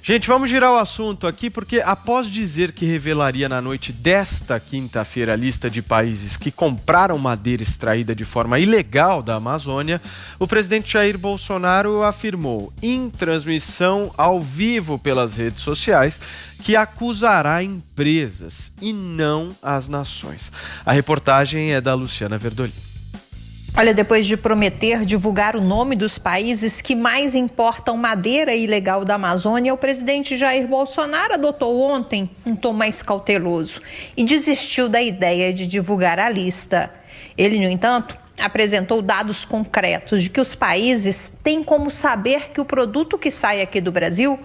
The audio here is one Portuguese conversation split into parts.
Gente, vamos girar o assunto aqui porque após dizer que revelaria na noite desta quinta-feira a lista de países que compraram madeira extraída de forma ilegal da Amazônia, o presidente Jair Bolsonaro afirmou em transmissão ao vivo pelas redes sociais que acusará empresas e não as nações. A reportagem é da Luciana Verdolim. Olha, depois de prometer divulgar o nome dos países que mais importam madeira ilegal da Amazônia, o presidente Jair Bolsonaro adotou ontem um tom mais cauteloso e desistiu da ideia de divulgar a lista. Ele, no entanto, apresentou dados concretos de que os países têm como saber que o produto que sai aqui do Brasil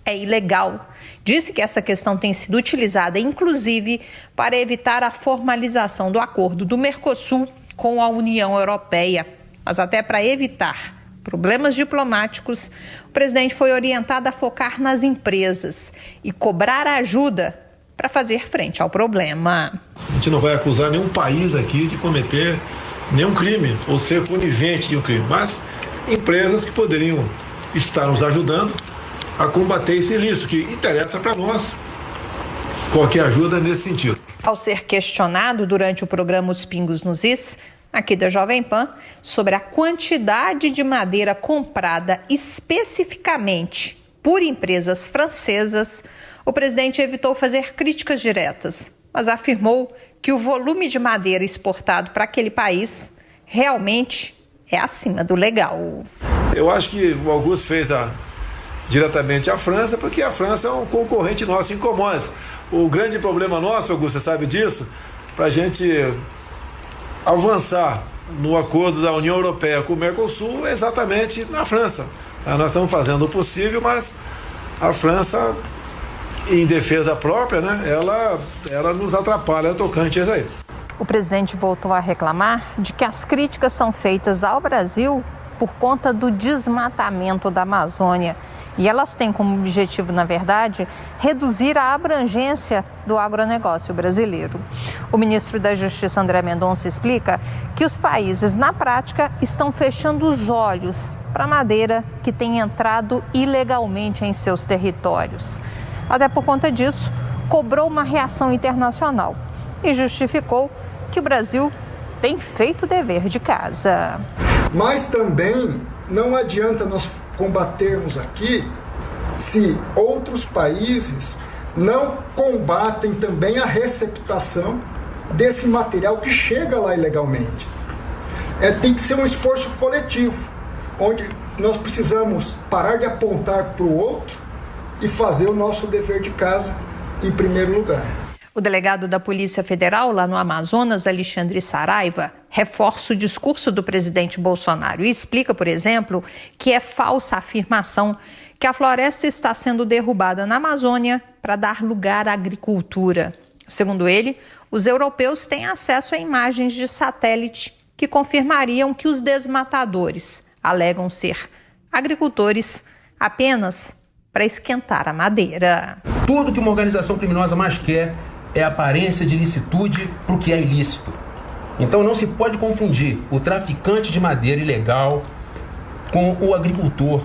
é ilegal. Disse que essa questão tem sido utilizada, inclusive, para evitar a formalização do acordo do Mercosul com a União Europeia. Mas até para evitar problemas diplomáticos, o presidente foi orientado a focar nas empresas e cobrar ajuda para fazer frente ao problema. A gente não vai acusar nenhum país aqui de cometer nenhum crime ou ser conivente de um crime, mas empresas que poderiam estar nos ajudando a combater esse ilícito, que interessa para nós qualquer ajuda nesse sentido. Ao ser questionado durante o programa Os Pingos nos Is, aqui da Jovem Pan, sobre a quantidade de madeira comprada especificamente por empresas francesas, o presidente evitou fazer críticas diretas, mas afirmou que o volume de madeira exportado para aquele país realmente é acima do legal. Eu acho que o Augusto fez diretamente a França, porque a França é um concorrente nosso em commodities. O grande problema nosso, Augusto, você sabe disso, para a gente avançar no acordo da União Europeia com o Mercosul é exatamente na França. Nós estamos fazendo o possível, mas a França, em defesa própria, né, ela nos atrapalha tocante isso aí. O presidente voltou a reclamar de que as críticas são feitas ao Brasil por conta do desmatamento da Amazônia. E elas têm como objetivo, na verdade, reduzir a abrangência do agronegócio brasileiro. O ministro da Justiça, André Mendonça, explica que os países, na prática, estão fechando os olhos para a madeira que tem entrado ilegalmente em seus territórios. Até por conta disso, cobrou uma reação internacional e justificou que o Brasil tem feito o dever de casa. Mas também não adianta nós combatermos aqui se outros países não combatem também a receptação desse material que chega lá ilegalmente. Tem que ser um esforço coletivo, onde nós precisamos parar de apontar para o outro e fazer o nosso dever de casa em primeiro lugar. O delegado da Polícia Federal, lá no Amazonas, Alexandre Saraiva, reforça o discurso do presidente Bolsonaro e explica, por exemplo, que é falsa a afirmação que a floresta está sendo derrubada na Amazônia para dar lugar à agricultura. Segundo ele, os europeus têm acesso a imagens de satélite que confirmariam que os desmatadores alegam ser agricultores apenas para esquentar a madeira. Tudo que uma organização criminosa mais quer é a aparência de licitude para o que é ilícito. Então não se pode confundir o traficante de madeira ilegal com o agricultor.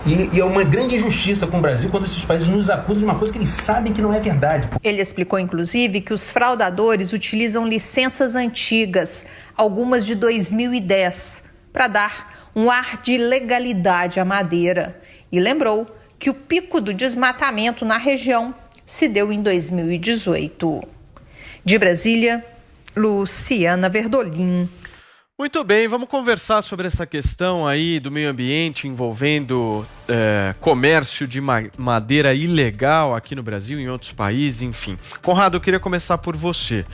E é uma grande injustiça com o Brasil quando esses países nos acusam de uma coisa que eles sabem que não é verdade. Ele explicou, inclusive, que os fraudadores utilizam licenças antigas, algumas de 2010, para dar um ar de legalidade à madeira. E lembrou que o pico do desmatamento na região se deu em 2018. De Brasília, Luciana Verdolim. Muito bem, vamos conversar sobre essa questão aí do meio ambiente envolvendo comércio de madeira ilegal aqui no Brasil, em outros países, enfim. Conrado, eu queria começar por você.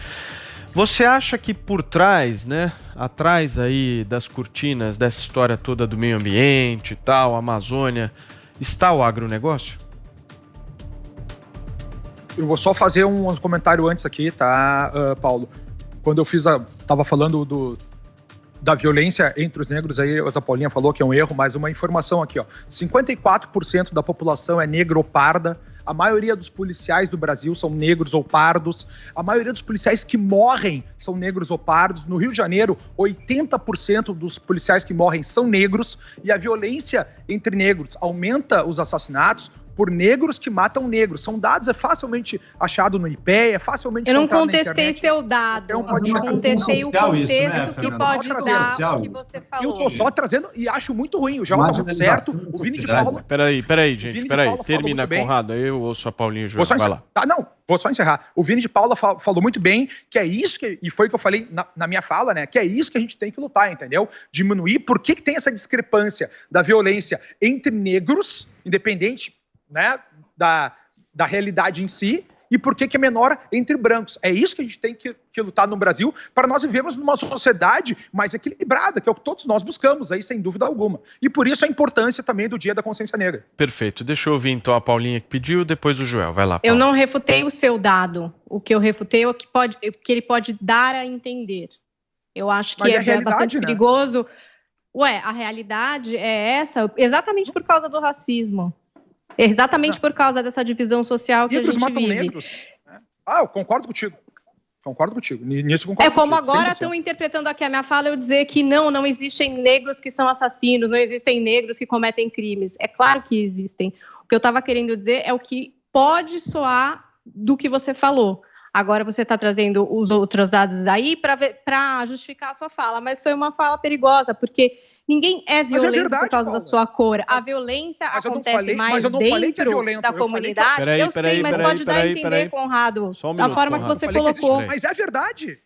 Você acha que por trás, né, atrás aí das cortinas dessa história toda do meio ambiente e tal, Amazônia, está o agronegócio? Eu vou só fazer um comentário antes aqui, tá, Paulo? Quando eu estava falando da violência entre os negros, aí a Paulinha falou que é um erro, mas uma informação aqui, ó. 54% da população é negra ou parda, a maioria dos policiais do Brasil são negros ou pardos, a maioria dos policiais que morrem são negros ou pardos. No Rio de Janeiro, 80% dos policiais que morrem são negros, e a violência entre negros aumenta os assassinatos, por negros que matam negros. São dados, é facilmente achado no IPEA, é facilmente Eu não encontrado na contestei internet. seu dado, eu contestei o contexto que pode dar o que você falou. Eu tô só trazendo e acho muito ruim. O João tá muito certo. O Vini de Paula... Peraí, gente. Termina, Conrado. Eu ouço a Paulinho e o João. Vai lá. Tá, não. Vou só encerrar. O Vini de Paula falou muito bem que é isso e foi o que eu falei na minha fala, né? Que é isso que a gente tem que lutar, entendeu? Diminuir. Por que tem essa discrepância da violência entre negros, independente, né, da realidade em si, e por que é menor entre brancos? É isso que a gente tem que lutar no Brasil para nós vivermos numa sociedade mais equilibrada, que é o que todos nós buscamos, aí sem dúvida alguma. E por isso a importância também do Dia da Consciência Negra. Perfeito. Deixa eu ouvir então a Paulinha que pediu, depois o Joel. Vai lá, Paula. Eu não refutei o seu dado. O que eu refutei é o que ele pode dar a entender. Eu acho que é bastante perigoso. Ué, a realidade é essa exatamente por causa do racismo. Exatamente por causa dessa divisão social que a gente vive. Negros. Eu concordo contigo. Nisso eu concordo como contigo, agora estão interpretando aqui a minha fala, eu dizer que não existem negros que são assassinos, não existem negros que cometem crimes. É claro que existem. O que eu estava querendo dizer é o que pode soar do que você falou. Agora você está trazendo os outros dados aí para justificar a sua fala, mas foi uma fala perigosa, porque ninguém é violento por causa da sua cor. A violência acontece mais dentro da comunidade. Eu sei, mas pode dar a entender, Conrado, da forma que você colocou. Mas é verdade.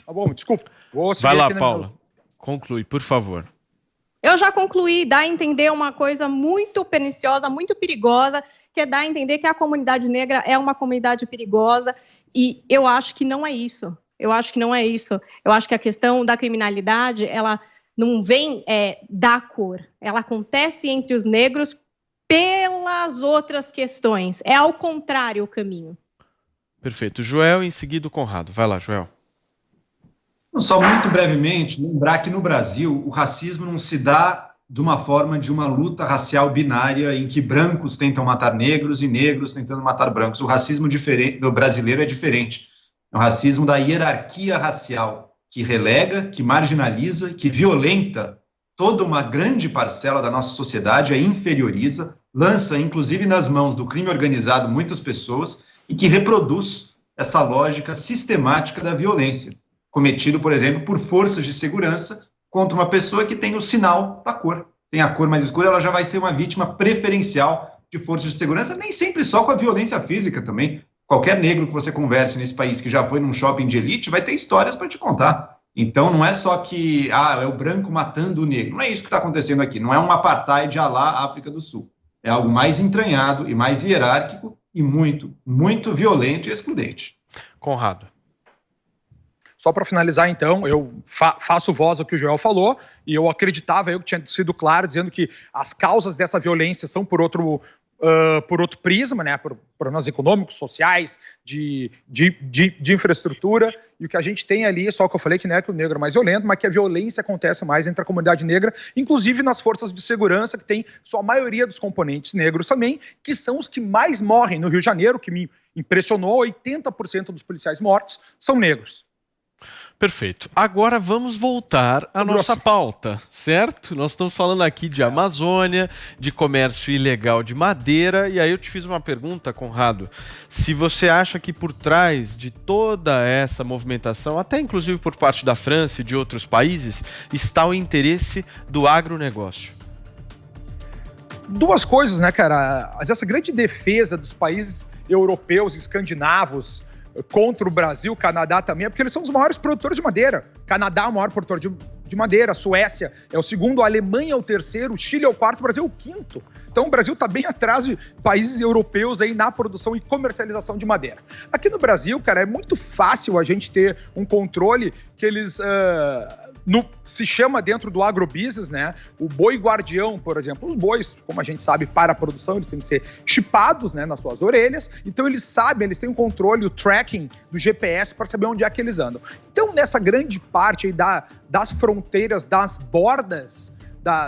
Tá bom, desculpa. Vai lá, Paula. Conclui, por favor. Eu já concluí. Dá a entender uma coisa muito perniciosa, muito perigosa, que é dar a entender que a comunidade negra é uma comunidade perigosa. E eu acho que não é isso. Eu acho que a questão da criminalidade, ela não vem da cor. Ela acontece entre os negros pelas outras questões. É ao contrário o caminho. Perfeito. Joel, em seguida o Conrado. Vai lá, Joel. Só muito brevemente, lembrar que no Brasil o racismo não se dá de uma forma de uma luta racial binária em que brancos tentam matar negros e negros tentando matar brancos. O racismo do brasileiro é diferente. É o racismo da hierarquia racial, que relega, que marginaliza, que violenta toda uma grande parcela da nossa sociedade, a inferioriza, lança, inclusive nas mãos do crime organizado, muitas pessoas, e que reproduz essa lógica sistemática da violência, cometido, por exemplo, por forças de segurança contra uma pessoa que tem o sinal da cor. Tem a cor mais escura, ela já vai ser uma vítima preferencial de forças de segurança, nem sempre só com a violência física também. Qualquer negro que você converse nesse país que já foi num shopping de elite vai ter histórias para te contar. Então não é só que é o branco matando o negro. Não é isso que está acontecendo aqui. Não é um apartheid à la África do Sul. É algo mais entranhado e mais hierárquico e muito, muito violento e excludente. Conrado. Só para finalizar, então, eu faço voz ao que o Joel falou, e eu acreditava, eu que tinha sido claro, dizendo que as causas dessa violência são por outro prisma, né, por problemas econômicos, sociais, de infraestrutura, e o que a gente tem ali, só que eu falei que não é que o negro é mais violento, mas que a violência acontece mais entre a comunidade negra, inclusive nas forças de segurança, que tem sua maioria dos componentes negros também, que são os que mais morrem no Rio de Janeiro, que me impressionou, 80% dos policiais mortos são negros. Perfeito. Agora vamos voltar à nossa pauta, certo? Nós estamos falando aqui de Amazônia, de comércio ilegal de madeira, e aí eu te fiz uma pergunta, Conrado, se você acha que por trás de toda essa movimentação, até inclusive por parte da França e de outros países, está o interesse do agronegócio. Duas coisas, né, cara? Essa grande defesa dos países europeus, escandinavos, contra o Brasil, Canadá também, é porque eles são os maiores produtores de madeira. Canadá é o maior produtor de madeira, a Suécia é o segundo, a Alemanha é o terceiro, o Chile é o quarto, o Brasil é o quinto. Então o Brasil está bem atrás de países europeus aí na produção e comercialização de madeira. Aqui no Brasil, cara, é muito fácil a gente ter um controle que eles... se chama dentro do agrobusiness, né? O boi guardião, por exemplo. Os bois, como a gente sabe, para a produção, eles têm que ser chipados, né, nas suas orelhas. Então eles sabem, eles têm o controle, o tracking do GPS para saber onde é que eles andam. Então nessa grande parte aí das fronteiras, das bordas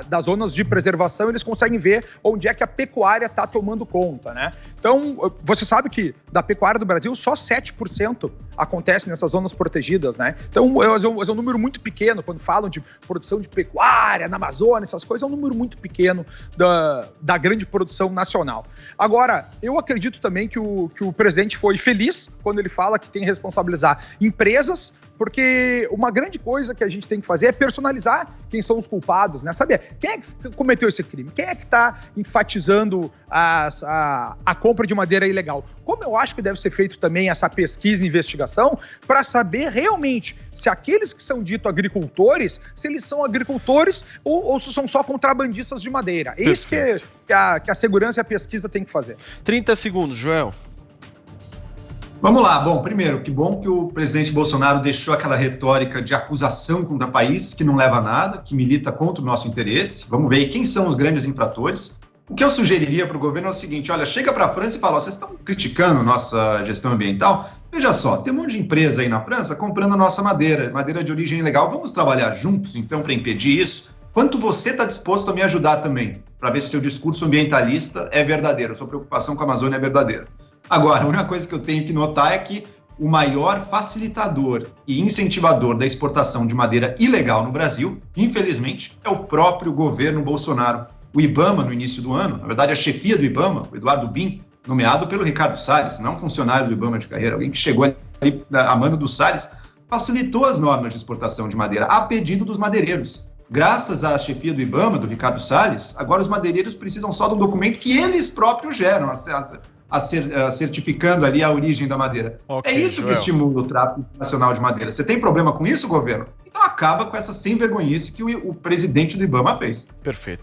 das zonas de preservação, eles conseguem ver onde é que a pecuária está tomando conta, né? Então, você sabe que da pecuária do Brasil, só 7% acontece nessas zonas protegidas, né? Então, é um número muito pequeno. Quando falam de produção de pecuária na Amazônia, essas coisas, é um número muito pequeno da grande produção nacional. Agora, eu acredito também que o presidente foi feliz quando ele fala que tem que responsabilizar empresas, porque uma grande coisa que a gente tem que fazer é personalizar quem são os culpados, né? Saber quem é que cometeu esse crime, quem é que está enfatizando a compra de madeira ilegal. Como eu acho que deve ser feito também essa pesquisa e investigação para saber realmente se aqueles que são ditos agricultores, se eles são agricultores ou se são só contrabandistas de madeira. É isso que a segurança e a pesquisa tem que fazer. 30 segundos, Joel. Vamos lá. Bom, primeiro, que bom que o presidente Bolsonaro deixou aquela retórica de acusação contra países que não leva a nada, que milita contra o nosso interesse. Vamos ver quem são os grandes infratores. O que eu sugeriria para o governo é o seguinte, olha, chega para a França e fala, vocês estão criticando nossa gestão ambiental? Veja só, tem um monte de empresa aí na França comprando a nossa madeira de origem ilegal. Vamos trabalhar juntos, então, para impedir isso? Quanto você está disposto a me ajudar também, para ver se o seu discurso ambientalista é verdadeiro, sua preocupação com a Amazônia é verdadeira? Agora, a única coisa que eu tenho que notar é que o maior facilitador e incentivador da exportação de madeira ilegal no Brasil, infelizmente, é o próprio governo Bolsonaro. O IBAMA, no início do ano, na verdade a chefia do IBAMA, o Eduardo Bin, nomeado pelo Ricardo Salles, não um funcionário do IBAMA de carreira, alguém que chegou ali a mando do Salles, facilitou as normas de exportação de madeira a pedido dos madeireiros. Graças à chefia do IBAMA, do Ricardo Salles, agora os madeireiros precisam só de um documento que eles próprios geram, certificando ali a origem da madeira. Okay, é isso, Joel, que estimula o tráfico internacional de madeira. Você tem problema com isso, governo? Então acaba com essa sem-vergonhice que o presidente do IBAMA fez. Perfeito.